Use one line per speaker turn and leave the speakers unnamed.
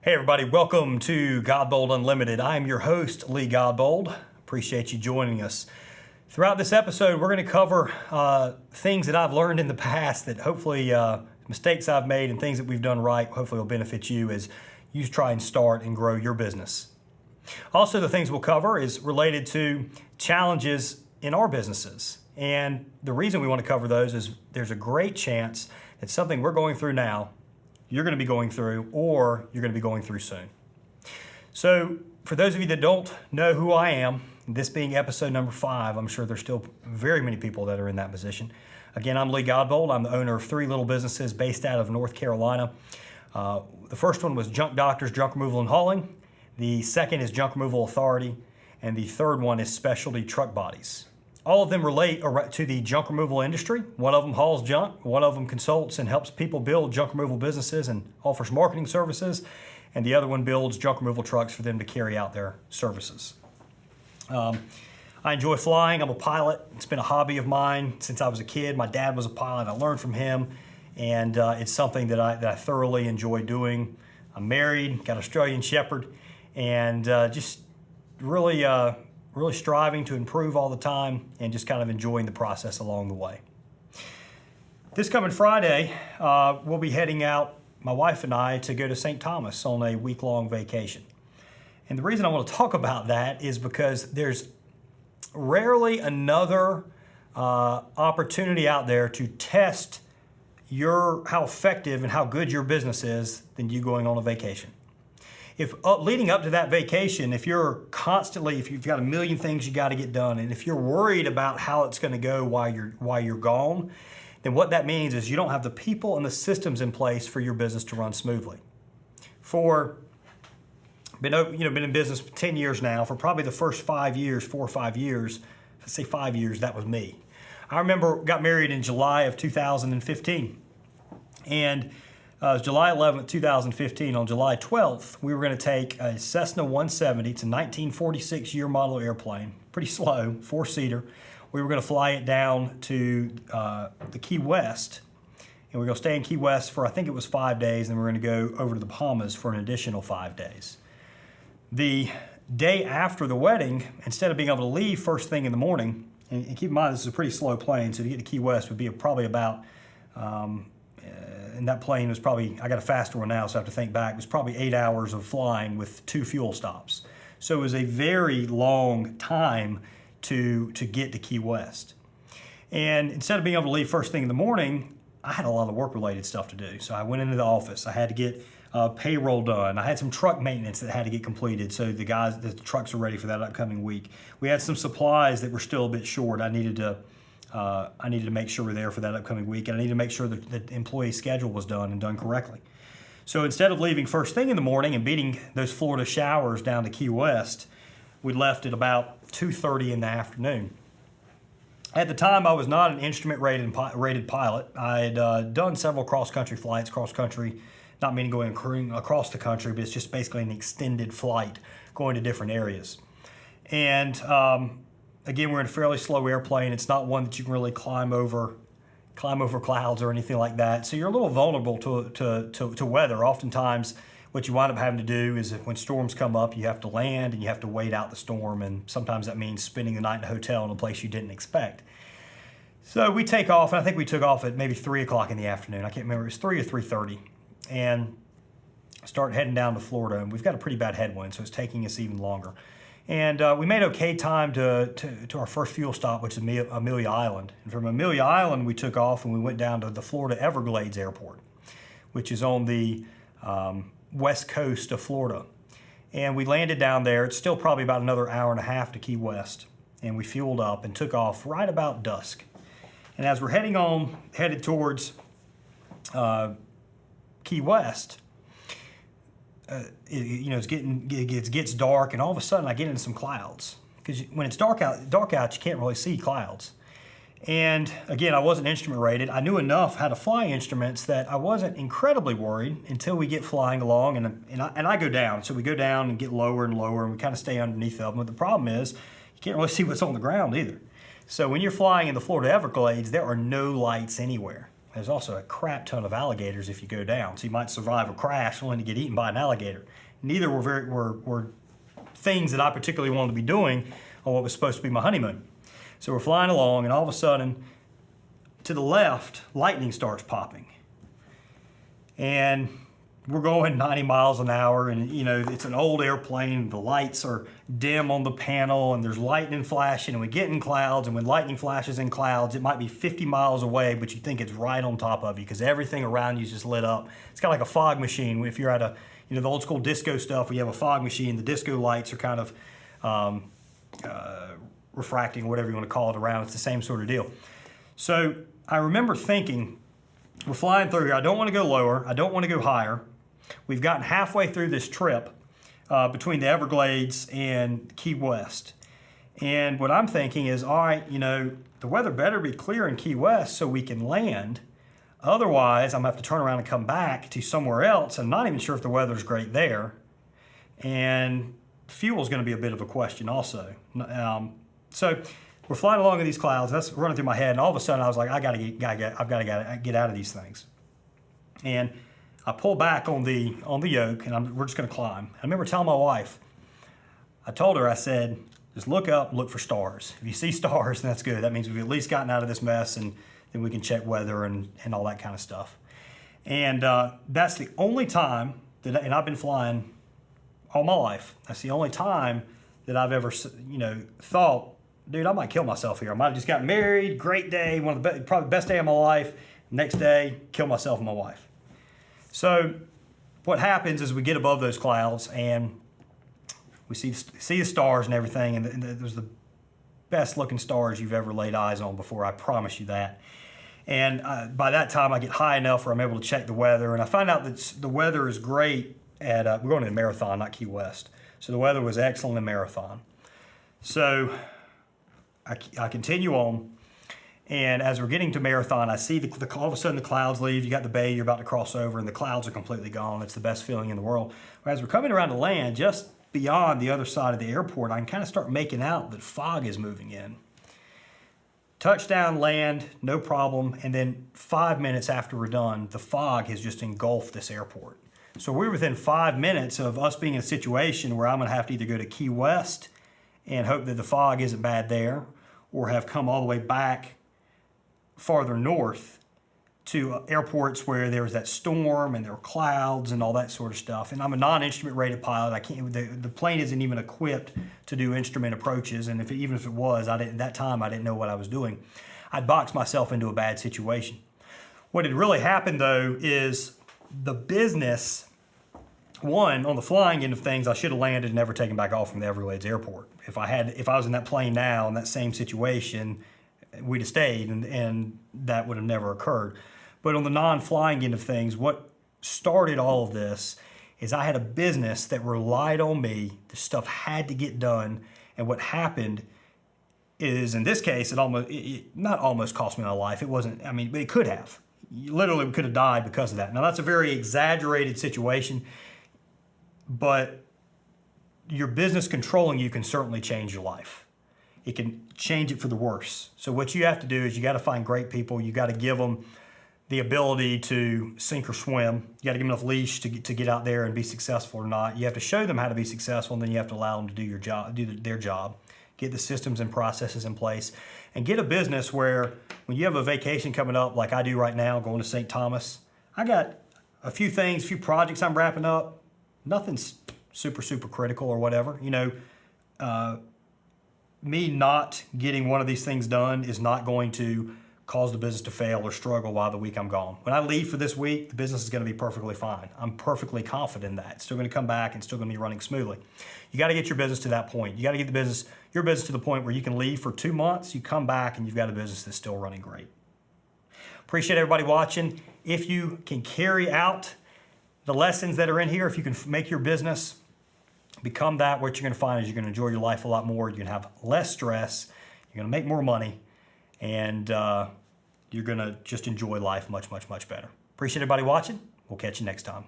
Hey everybody, welcome to Godbold Unlimited. I'm your host, Lee Godbold. Appreciate you joining us. Throughout this episode, we're going to cover things that I've learned in the past that hopefully, mistakes I've made and things that we've done right, hopefully will benefit you as you try and start and grow your business. Also, the things we'll cover is related to challenges in our businesses. And the reason we want to cover those is there's a great chance that something we're going through now you're going to be going through, or you're going to be going through soon. So for those of you that don't know who I am, this being episode number 5, I'm sure there's still very many people that are in that position. Again, I'm Lee Godbold. I'm the owner of 3 little businesses based out of North Carolina. The first one was Junk Doctors, Junk Removal and Hauling. The second is Junk Removal Authority. And the third one is Specialty Truck Bodies. All of them relate to the junk removal industry. One of them hauls junk, one of them consults and helps people build junk removal businesses and offers marketing services, and the other one builds junk removal trucks for them to carry out their services. I enjoy flying. I'm a pilot. It's been a hobby of mine since I was a kid. My dad was a pilot. I learned from him, and it's something that I thoroughly enjoy doing. I'm married, got an Australian Shepherd, and just really striving to improve all the time and just kind of enjoying the process along the way. This coming Friday, we'll be heading out, my wife and I, to go to St. Thomas on a week-long vacation. And the reason I want to talk about that is because there's rarely another opportunity out there to test how effective and how good your business is than you going on a vacation. If leading up to that vacation, if you've got a million things you got to get done, and if you're worried about how it's going to go while you're gone, then what that means is you don't have the people and the systems in place for your business to run smoothly. Been in business for 10 years now. For probably the first 4 or 5 years, let's say 5 years, that was me. I remember got married in July of 2015, and it was July 11th, 2015. On July 12th, we were going to take a Cessna 170. It's a 1946 year model airplane, pretty slow, 4-seater. We were going to fly it down to the Key West, and we were going to stay in Key West for, I think it was 5 days, and we were going to go over to the Bahamas for an additional 5 days. The day after the wedding, instead of being able to leave first thing in the morning, and keep in mind this is a pretty slow plane, so to get to Key West would be probably about... and that plane was probably, I got a faster one now, so I have to think back, it was probably 8 hours of flying with 2 fuel stops. So it was a very long time to get to Key West. And instead of being able to leave first thing in the morning, I had a lot of work-related stuff to do. So I went into the office. I had to get payroll done. I had some truck maintenance that had to get completed, so the trucks are ready for that upcoming week. We had some supplies that were still a bit short. I needed to make sure we're there for that upcoming week, and I needed to make sure that the employee schedule was done and done correctly. So instead of leaving first thing in the morning and beating those Florida showers down to Key West, we left at about 2:30 in the afternoon. At the time, I was not an instrument-rated pilot. I had done several cross-country flights, not meaning going across the country, but it's just basically an extended flight going to different areas. And again, we're in a fairly slow airplane. It's not one that you can really climb over clouds or anything like that. So you're a little vulnerable to weather. Oftentimes, what you wind up having to do is when storms come up, you have to land and you have to wait out the storm. And sometimes that means spending the night in a hotel in a place you didn't expect. So we take off, and I think we took off at maybe 3 o'clock in the afternoon. I can't remember. It was 3 or 3:30. And start heading down to Florida. And we've got a pretty bad headwind, so it's taking us even longer. And we made okay time to our first fuel stop, which is Amelia Island. And from Amelia Island, we took off and we went down to the Florida Everglades Airport, which is on the west coast of Florida. And we landed down there. It's still probably about another hour and a half to Key West. And we fueled up and took off right about dusk. And as we're headed towards Key West, it gets dark, and all of a sudden I get into some clouds, because when it's dark out, you can't really see clouds. And again, I wasn't instrument rated. I knew enough how to fly instruments that I wasn't incredibly worried until we get flying along, and I go down. So we go down and get lower and lower, and we kind of stay underneath of them. But the problem is you can't really see what's on the ground either. So when you're flying in the Florida Everglades, there are no lights anywhere. there's also a crap ton of alligators if you go down. So you might survive a crash only to get eaten by an alligator. Neither were things that I particularly wanted to be doing on what was supposed to be my honeymoon. So we're flying along, and all of a sudden, to the left, lightning starts popping. And we're going 90 miles an hour, and it's an old airplane. The lights are dim on the panel, and there's lightning flashing, and we get in clouds, and when lightning flashes in clouds, it might be 50 miles away, but you think it's right on top of you because everything around you is just lit up. It's kind of like a fog machine. If you're at the old school disco stuff, where you have a fog machine, the disco lights are kind of refracting, whatever you want to call it, around. It's the same sort of deal. So I remember thinking, we're flying through here. I don't want to go lower. I don't want to go higher. We've gotten halfway through this trip between the Everglades and Key West. And what I'm thinking is, all right, the weather better be clear in Key West so we can land. Otherwise, I'm going to have to turn around and come back to somewhere else. I'm not even sure if the weather's great there. And fuel's going to be a bit of a question also. So we're flying along in these clouds. That's running through my head. And all of a sudden, I was like, I've got to get out of these things. And I pull back on the yoke, and we're just going to climb. I remember telling my wife, I told her, I said, just look up and look for stars. If you see stars, then that's good. That means we've at least gotten out of this mess, and then we can check weather and all that kind of stuff. And that's the only time and I've been flying all my life. That's the only time that I've ever, thought, dude, I might kill myself here. I might have just got married, great day, one of the probably best day of my life. Next day, kill myself and my wife. So what happens is we get above those clouds and we see the stars and everything, and there's the best looking stars you've ever laid eyes on before, I promise you that. And by that time I get high enough where I'm able to check the weather, and I find out that the weather is great at, we're going to Marathon, not Key West. So the weather was excellent in Marathon. So I continue on. And as we're getting to Marathon, I see all of a sudden the clouds leave. You got the bay you're about to cross over, and the clouds are completely gone. It's the best feeling in the world. As we're coming around to land, just beyond the other side of the airport, I can kind of start making out that fog is moving in. Touchdown, land, no problem. And then 5 minutes after we're done, the fog has just engulfed this airport. So we're within 5 minutes of us being in a situation where I'm going to have to either go to Key West and hope that the fog isn't bad there, or have come all the way back farther north to airports where there was that storm and there were clouds and all that sort of stuff. And I'm a non-instrument rated pilot. The plane isn't even equipped to do instrument approaches. And even if it was, at that time I didn't know what I was doing. I'd boxed myself into a bad situation. What had really happened though is the business, one, on the flying end of things, I should have landed and never taken back off from the Everglades airport. If I was in that plane now in that same situation, we'd have stayed, and that would have never occurred. But on the non-flying end of things, what started all of this is I had a business that relied on me. The stuff had to get done, and what happened is, in this case, it not almost cost me my life. It wasn't. I mean, it could have. Literally, we could have died because of that. Now, that's a very exaggerated situation, but your business controlling you can certainly change your life. It can change it for the worse. So what you have to do is you got to find great people. You got to give them the ability to sink or swim. You got to give them enough leash to get out there and be successful or not. You have to show them how to be successful, and then you have to allow them to do their job. Get the systems and processes in place, and get a business where when you have a vacation coming up like I do right now, going to St. Thomas, I got a few projects I'm wrapping up. Nothing's super critical or whatever. Me not getting one of these things done is not going to cause the business to fail or struggle while the week I'm gone. When I leave for this week, the business is going to be perfectly fine. I'm perfectly confident in that. It's still going to come back and still going to be running smoothly. You got to get your business to that point. You got to get your business to the point where you can leave for 2 months, you come back, and you've got a business that's still running great. Appreciate everybody watching. If you can carry out the lessons that are in here, if you can make your business become that, what you're going to find is you're going to enjoy your life a lot more. You're going to have less stress. You're going to make more money, and you're going to just enjoy life much better. Appreciate everybody watching. We'll catch you next time.